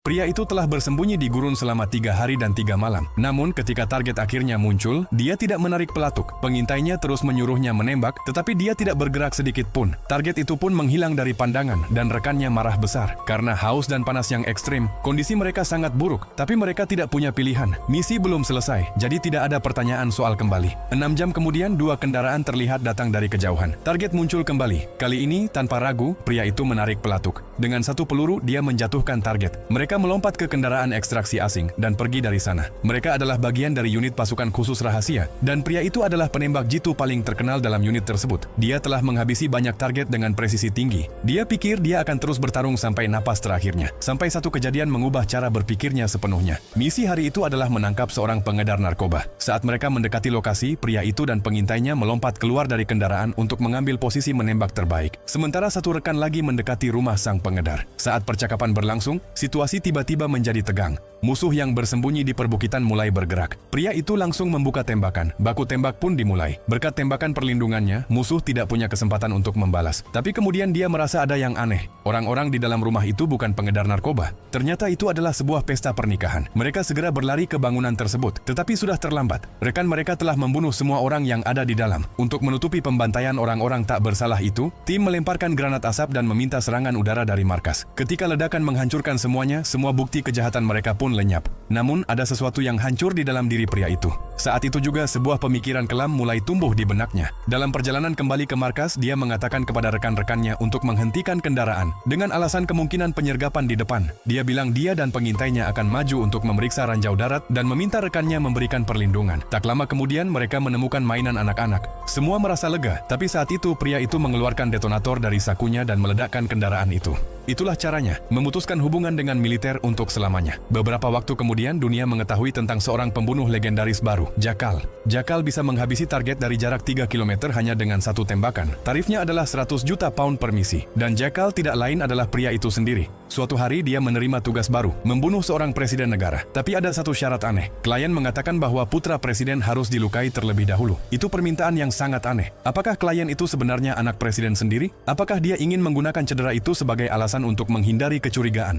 Pria itu telah bersembunyi di gurun selama 3 hari dan 3 malam. Namun ketika target akhirnya muncul, dia tidak menarik pelatuk. Pengintainya terus menyuruhnya menembak, tetapi dia tidak bergerak sedikit pun. Target itu pun menghilang dari pandangan dan rekannya marah besar. Karena haus dan panas yang ekstrim, kondisi mereka sangat buruk, tapi mereka tidak punya pilihan. Misi belum selesai, jadi tidak ada pertanyaan soal kembali. 6 jam kemudian 2 kendaraan terlihat datang dari kejauhan. Target muncul kembali. Kali ini tanpa ragu, pria itu menarik pelatuk. Dengan 1 peluru, dia menjatuhkan target. Mereka melompat ke kendaraan ekstraksi asing dan pergi dari sana. Mereka adalah bagian dari unit pasukan khusus rahasia, dan pria itu adalah penembak jitu paling terkenal dalam unit tersebut. Dia telah menghabisi banyak target dengan presisi tinggi. Dia pikir dia akan terus bertarung sampai napas terakhirnya. Sampai satu kejadian mengubah cara berpikirnya sepenuhnya. Misi hari itu adalah menangkap seorang pengedar narkoba. Saat mereka mendekati lokasi, pria itu dan pengintainya melompat keluar dari kendaraan untuk mengambil posisi menembak terbaik. Sementara satu rekan lagi mendekati rumah sang pengedar. Saat percakapan berlangsung, situasi tiba-tiba menjadi tegang. Musuh yang bersembunyi di perbukitan mulai bergerak. Pria itu langsung membuka tembakan. Baku tembak pun dimulai. Berkat tembakan perlindungannya, musuh tidak punya kesempatan untuk membalas. Tapi kemudian dia merasa ada yang aneh. Orang-orang di dalam rumah itu bukan pengedar narkoba. Ternyata itu adalah sebuah pesta pernikahan. Mereka segera berlari ke bangunan tersebut, tetapi sudah terlambat. Rekan mereka telah membunuh semua orang yang ada di dalam. Untuk menutupi pembantaian orang-orang tak bersalah itu, tim melemparkan granat asap dan meminta serangan udara dari markas. Ketika ledakan menghancurkan semuanya, semua bukti kejahatan mereka pun lenyap. Namun, ada sesuatu yang hancur di dalam diri pria itu. Saat itu juga sebuah pemikiran kelam mulai tumbuh di benaknya. Dalam perjalanan kembali ke markas, dia mengatakan kepada rekan-rekannya untuk menghentikan kendaraan dengan alasan kemungkinan penyergapan di depan. Dia bilang dia dan pengintainya akan maju untuk memeriksa ranjau darat dan meminta rekannya memberikan perlindungan. Tak lama kemudian mereka menemukan mainan anak-anak. Semua merasa lega, tapi saat itu pria itu mengeluarkan detonator dari sakunya dan meledakkan kendaraan itu. Itulah caranya, memutuskan hubungan dengan militer untuk selamanya. Beberapa waktu kemudian, dunia mengetahui tentang seorang pembunuh legendaris baru, Jakal. Jakal bisa menghabisi target dari jarak 3 km hanya dengan 1 tembakan. Tarifnya adalah 100 juta pound per misi. Dan Jakal tidak lain adalah pria itu sendiri. Suatu hari dia menerima tugas baru, membunuh seorang presiden negara. Tapi ada satu syarat aneh. Klien mengatakan bahwa putra presiden harus dilukai terlebih dahulu. Itu permintaan yang sangat aneh. Apakah klien itu sebenarnya anak presiden sendiri? Apakah dia ingin menggunakan cedera itu sebagai alasan untuk menghindari kecurigaan?